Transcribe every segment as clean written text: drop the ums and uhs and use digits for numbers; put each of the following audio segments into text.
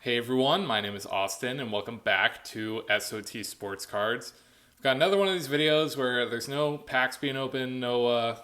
Hey everyone, my name is Austin and welcome back to SOT Sports Cards. I've got another one of these videos where there's no packs being opened, no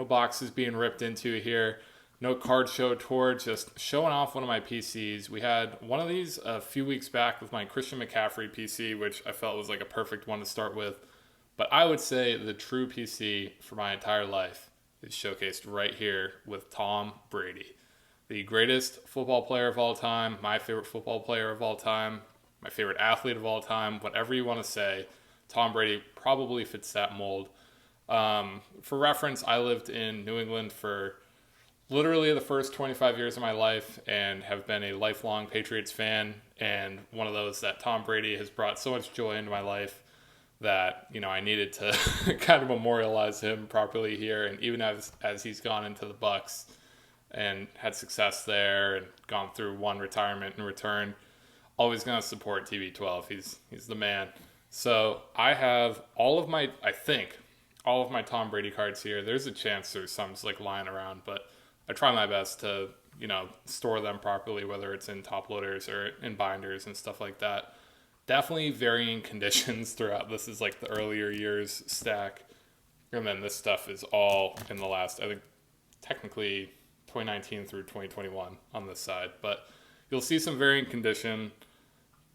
boxes being ripped into here, no card show tour, just showing off one of my PCs. We had one of these a few weeks back with my Christian McCaffrey PC, which I felt was like a perfect one to start with. But I would say the true PC for my entire life is showcased right here with Tom Brady, the greatest football player of all time, my favorite football player of all time, my favorite athlete of all time, whatever you want to say. Tom Brady probably fits that mold. For reference, I lived in New England for literally the first 25 years of my life and have been a lifelong Patriots fan, and one of those that Tom Brady has brought so much joy into my life that, I needed to kind of memorialize him properly here. And even as he's gone into the Bucs and had success there and gone through one retirement in return, always going to support TB12. He's the man. So I have I think all of my Tom Brady cards here. There's a chance there's some just like lying around, but I try my best to, store them properly, whether it's in top loaders or in binders and stuff like that. Definitely varying conditions throughout. This is like the earlier years stack. And then this stuff is all in the last, I think, technically 2019 through 2021 on this side. But you'll see some varying condition.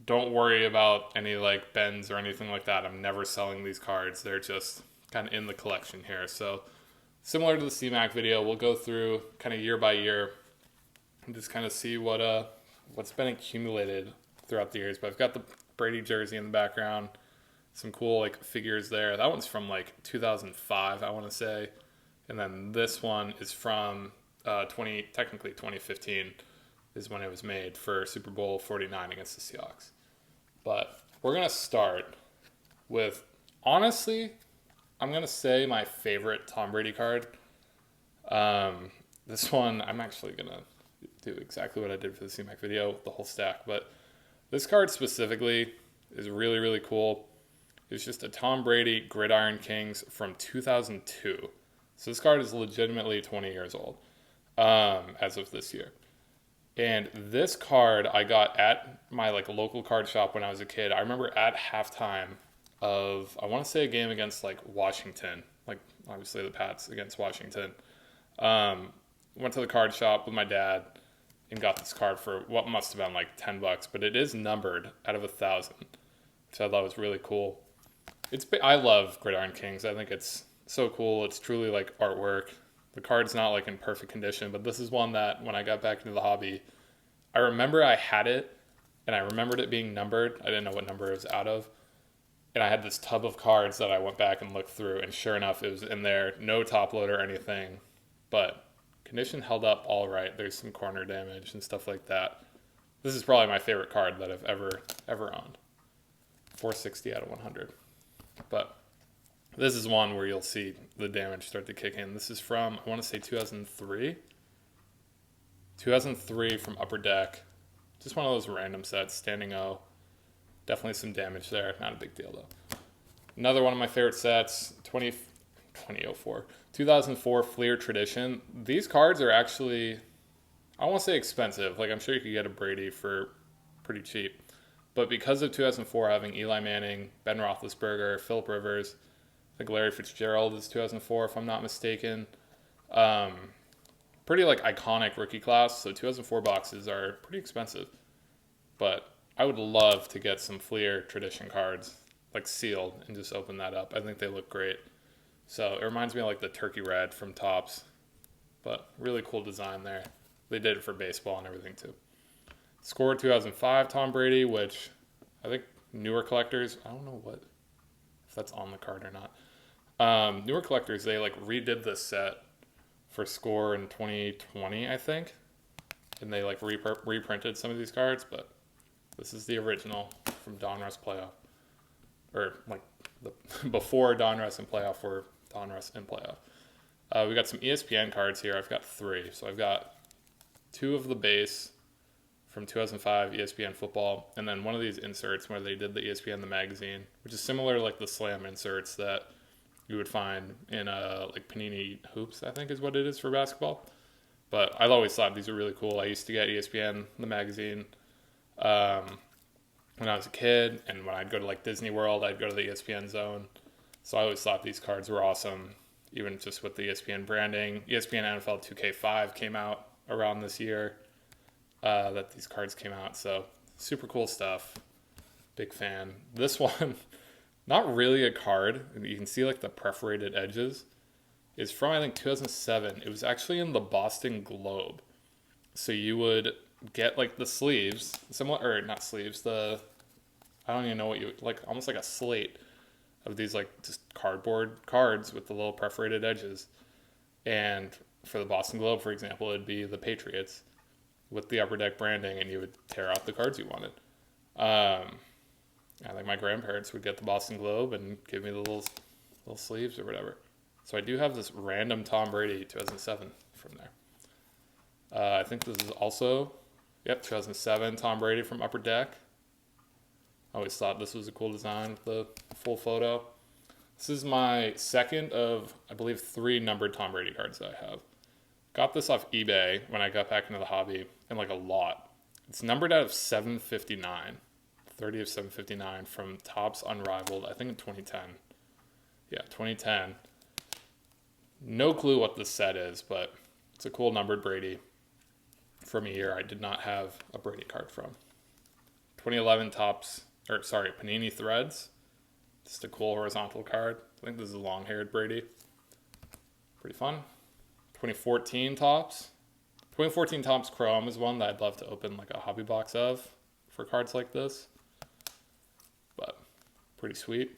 Don't worry about any like bends or anything like that. I'm never selling these cards. They're just kind of in the collection here. So similar to the CMAC video, we'll go through kind of year by year and just kind of see what's been accumulated throughout the years. But I've got the Brady jersey in the background, some cool like figures there. That one's from like 2005, I want to say. And then this one is from technically 2015 is when it was made for Super Bowl 49 against the Seahawks. But we're going to start with, honestly, I'm going to say my favorite Tom Brady card. This one, I'm actually going to do exactly what I did for the CMAC video, the whole stack. But this card specifically is really, really cool. It's just a Tom Brady Gridiron Kings from 2002. So this card is legitimately 20 years old as of this year. And this card I got at my like local card shop when I was a kid. I remember at halftime of, I want to say a game against like Washington, like obviously the Pats against Washington. Went to the card shop with my dad and got this card for what must have been like $10, but it is numbered out of 1,000, which I thought was really cool. I love Gridiron Kings. I think it's so cool. It's truly like artwork. The card's not like in perfect condition, but this is one that when I got back into the hobby, I remember I had it and I remembered it being numbered. I didn't know what number it was out of. And I had this tub of cards that I went back and looked through, and sure enough, it was in there. No top load or anything, but condition held up all right. There's some corner damage and stuff like that. This is probably my favorite card that I've ever owned. 460 out of 100. But this is one where you'll see the damage start to kick in. This is from, I want to say 2003. 2003 from Upper Deck. Just one of those random sets, standing O. Definitely some damage there. Not a big deal, though. Another one of my favorite sets, 2004 Fleer Tradition. These cards are actually, I won't say expensive. Like, I'm sure you could get a Brady for pretty cheap. But because of 2004 having Eli Manning, Ben Roethlisberger, Phillip Rivers, I think Larry Fitzgerald is 2004, if I'm not mistaken. Pretty, like, iconic rookie class. So 2004 boxes are pretty expensive. But I would love to get some Fleer Tradition cards, like sealed, and just open that up. I think they look great. So it reminds me of like the turkey red from Topps, but really cool design there. They did it for baseball and everything too. Score 2005 Tom Brady, which I think newer collectors, I don't know if that's on the card or not. Newer collectors, they like redid this set for Score in 2020, I think. And they like reprinted some of these cards, but this is the original from Donruss Playoff. Or like before Donruss and Playoff were Donruss and Playoff. We got some ESPN cards here. I've got 3. So I've got 2 of the base from 2005 ESPN football, and then one of these inserts where they did the ESPN the magazine, which is similar to like the Slam inserts that you would find in like Panini Hoops, I think is what it is for basketball. But I've always thought these are really cool. I used to get ESPN the magazine when I was a kid, and when I'd go to like Disney World, I'd go to the ESPN zone. So I always thought these cards were awesome, even just with the ESPN branding. ESPN NFL 2K5 came out around this year that these cards came out. So super cool stuff. Big fan. This one, not really a card. You can see like the perforated edges. Is from I think 2007. It was actually in the Boston Globe. So you would get like the sleeves, similar or not sleeves. I don't even know what you like, almost like a slate of these like just cardboard cards with the little perforated edges. And for the Boston Globe, for example, it'd be the Patriots with the Upper Deck branding, and you would tear out the cards you wanted. I think my grandparents would get the Boston Globe and give me the little sleeves or whatever. So I do have this random Tom Brady 2007 from there. I think this is also, 2007 Tom Brady from Upper Deck. I always thought this was a cool design with the full photo. This is my second of, I believe, 3 numbered Tom Brady cards that I have. Got this off eBay when I got back into the hobby, and like a lot. It's numbered out of 759. 30 of 759 from Topps Unrivaled, I think in 2010. Yeah, 2010. No clue what this set is, but it's a cool numbered Brady from a year I did not have a Brady card from. 2011 Panini Threads. Just a cool horizontal card. I think this is a long-haired Brady. Pretty fun. 2014 Topps. 2014 Topps Chrome is one that I'd love to open like a hobby box of for cards like this. But pretty sweet.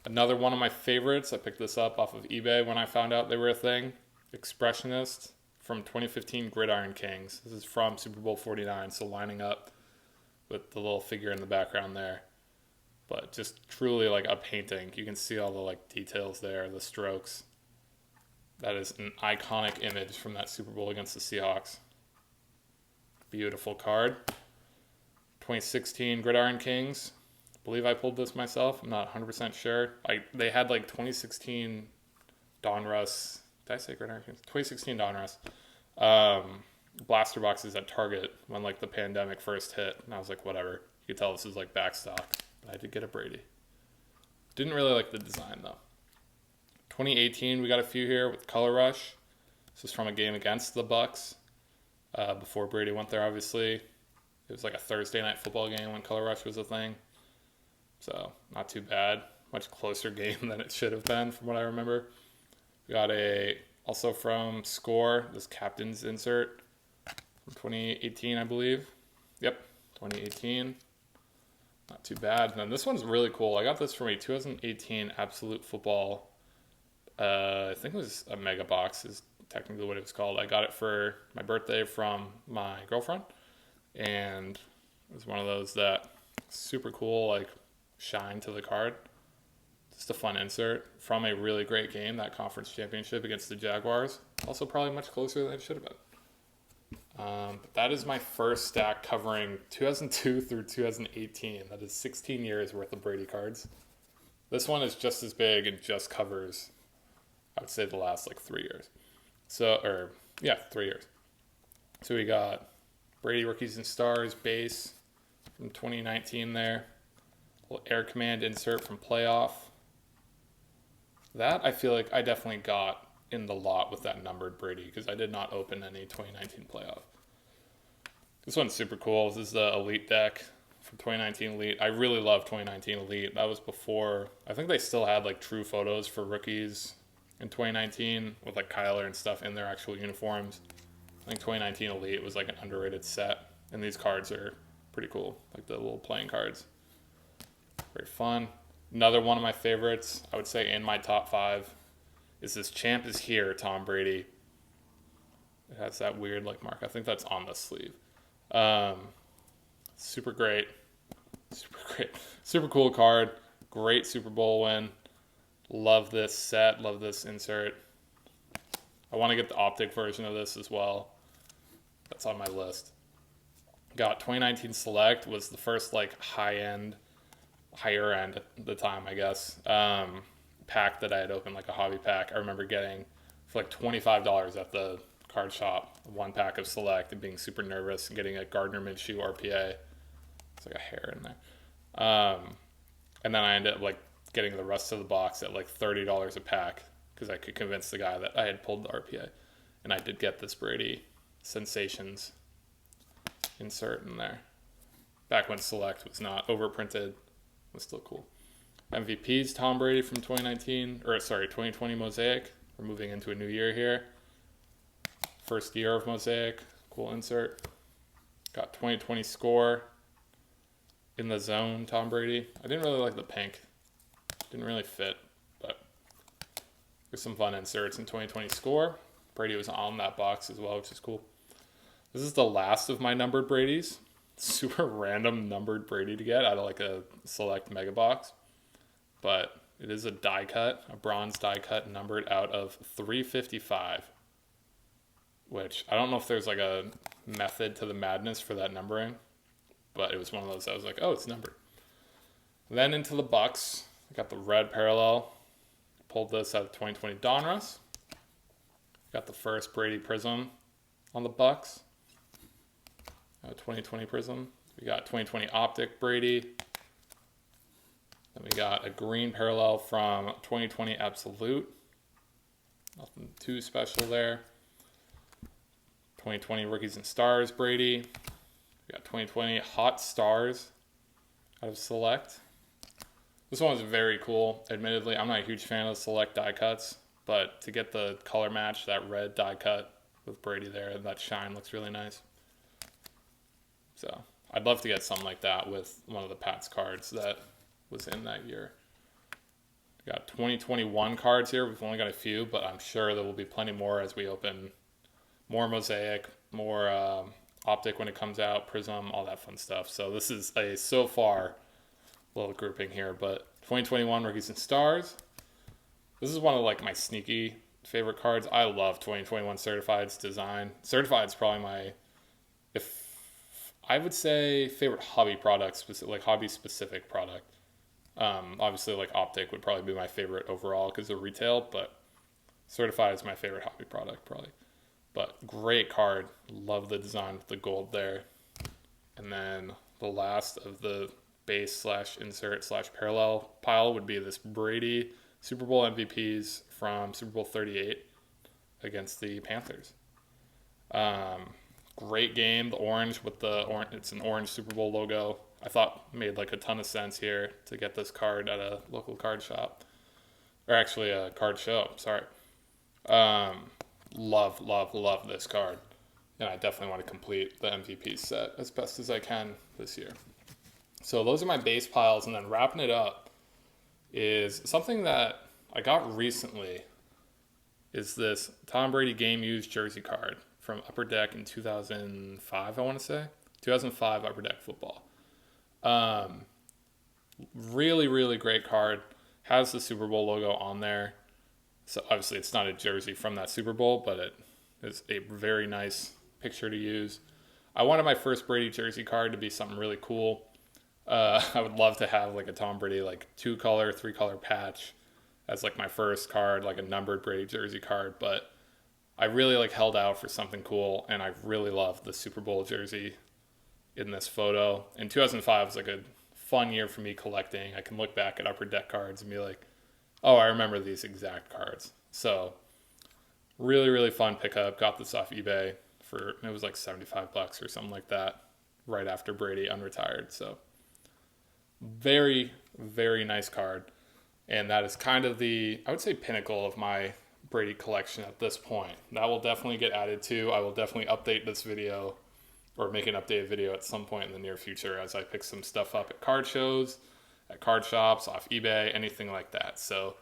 Another one of my favorites, I picked this up off of eBay when I found out they were a thing. Expressionist from 2015 Gridiron Kings. This is from Super Bowl 49, so lining up with the little figure in the background there. But just truly like a painting. You can see all the like details there, the strokes. That is an iconic image from that Super Bowl against the Seahawks. Beautiful card. 2016 Gridiron Kings. I believe I pulled this myself. I'm not 100% sure. They had like 2016 Donruss. Did I say Gridiron Kings? 2016 Donruss. Blaster boxes at Target when like the pandemic first hit. And I was like, whatever. You could tell this is like back stock. But I did get a Brady. Didn't really like the design though. 2018, we got a few here with Color Rush. This is from a game against the Bucks. Before Brady went there, obviously. It was like a Thursday night football game when Color Rush was a thing. So, not too bad. Much closer game than it should have been from what I remember. We got also from Score, this captain's insert from 2018, I believe. Yep, 2018. Not too bad. And then this one's really cool. I got this from a 2018 Absolute Football. I think it was a mega box is technically what it was called. I got it for my birthday from my girlfriend, and it was one of those that super cool, like shine to the card. Just a fun insert from a really great game, that conference championship against the Jaguars. Also probably much closer than it should have been. But that is my first stack covering 2002 through 2018. That is 16 years worth of Brady cards. This one is just as big and just covers, I would say, the last like 3 years. 3 years. So we got Brady Rookies and Stars base from 2019 there. A little Air Command insert from Playoff. That I feel like I definitely got in the lot with that numbered Brady because I did not open any 2019 Playoff. This one's super cool. This is the Elite deck from 2019 Elite. I really love 2019 Elite. That was before, I think they still had like true photos for rookies in 2019 with like Kyler and stuff in their actual uniforms. I think 2019 Elite was like an underrated set, and these cards are pretty cool, like the little playing cards. Very fun. Another one of my favorites, I would say in my top 5, is this Champ is Here Tom Brady. It has that weird like mark. I think that's on the sleeve. Super great. Super cool card. Great Super Bowl win. Love this set. Love this insert. I want to get the optic version of this as well. That's on my list. Got 2019 Select, was the first like higher end at the time, I guess, pack that I had opened, like a hobby pack. I remember getting for like $25 at the card shop, one pack of Select, and being super nervous and getting a Gardner Minshew RPA. There's like a hair in there. And then I ended up like getting the rest of the box at like $30 a pack because I could convince the guy that I had pulled the RPA. And I did get this Brady Sensations insert in there. Back when Select was not overprinted, was still cool. MVPs, Tom Brady from 2020 Mosaic. We're moving into a new year here. First year of Mosaic, cool insert. Got 2020 score in the zone, Tom Brady. I didn't really like the pink. Didn't really fit, but there's some fun inserts in 2020 score. Brady was on that box as well, which is cool. This is the last of my numbered Bradys. Super random numbered Brady to get out of like a select mega box. But it is a die cut, a bronze die cut numbered out of 355. Which I don't know if there's like a method to the madness for that numbering. But it was one of those I was like, oh, it's numbered. Then into the Bucks. I got the red parallel. Pulled this out of 2020 Donruss. Got the first Brady Prism on the Bucks. 2020 Prism. We got 2020 Optic Brady. Then we got a green parallel from 2020 Absolute. Nothing too special there. 2020 Rookies and Stars Brady. We got 2020 Hot Stars out of Select. This one was very cool. Admittedly, I'm not a huge fan of Select die cuts, but to get the color match, that red die cut with Brady there, that shine looks really nice. So I'd love to get something like that with one of the Pats cards that was in that year. We got 2021 cards here. We've only got a few, but I'm sure there will be plenty more as we open more Mosaic, more Optic when it comes out, Prism, all that fun stuff. So this is a so far little grouping here, but 2021 Rookies and Stars. This is one of like my sneaky favorite cards. I love 2021 Certified's design. Certified's probably my, if I would say, favorite hobby product, like hobby specific product. Obviously like Optic would probably be my favorite overall because of retail, but Certified is my favorite hobby product probably. But great card. Love the design with the gold there. And then the last of the base / insert / parallel pile would be this Brady Super Bowl MVPs from Super Bowl 38 against the Panthers. Great game. The orange with the orange, it's an orange Super Bowl logo. I thought made like a ton of sense here to get this card at a local card shop. Or actually a card show, sorry. Love this card. And I definitely want to complete the MVP set as best as I can this year. So those are my base piles, and then wrapping it up is something that I got recently is this Tom Brady game used jersey card from Upper Deck in 2005, I want to say. 2005 Upper Deck football. Really, really great card. Has the Super Bowl logo on there. So obviously it's not a jersey from that Super Bowl, but it is a very nice picture to use. I wanted my first Brady jersey card to be something really cool. I would love to have like a Tom Brady like 2-color, 3-color patch as like my first card, like a numbered Brady jersey card, but I really like held out for something cool, and I really loved the Super Bowl jersey in this photo. And 2005 was like a fun year for me collecting. I can look back at Upper Deck cards and be like, oh, I remember these exact cards. So really, really fun pickup. Got this off eBay for, it was like $75 or something like that right after Brady unretired. So very, very nice card. And that is kind of the, I would say, pinnacle of my Brady collection at this point. That will definitely get added to. I will definitely update this video or make an updated video at some point in the near future as I pick some stuff up at card shows, at card shops, off eBay, anything like that. So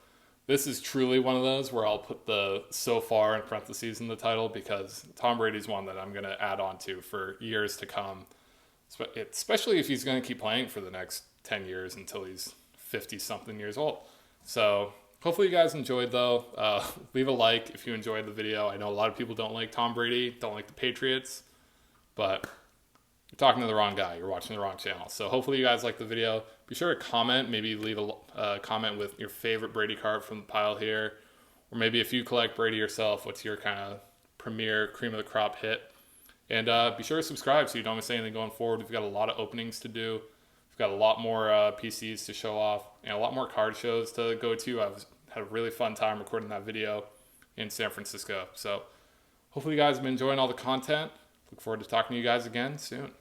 this is truly one of those where I'll put the so far in parentheses in the title because Tom Brady's one that I'm going to add on to for years to come, especially if he's going to keep playing for the next 10 years until he's 50-something years old. So hopefully you guys enjoyed, though. Leave a like if you enjoyed the video. I know a lot of people don't like Tom Brady, don't like the Patriots, but you're talking to the wrong guy. You're watching the wrong channel. So hopefully you guys like the video. Be sure to comment. Maybe leave a comment with your favorite Brady card from the pile here. Or maybe if you collect Brady yourself, what's your kind of premier cream of the crop hit? And be sure to subscribe so you don't miss anything going forward. We've got a lot of openings to do. We've got a lot more PCs to show off and a lot more card shows to go to. Had a really fun time recording that video in San Francisco. So hopefully you guys have been enjoying all the content. Look forward to talking to you guys again soon.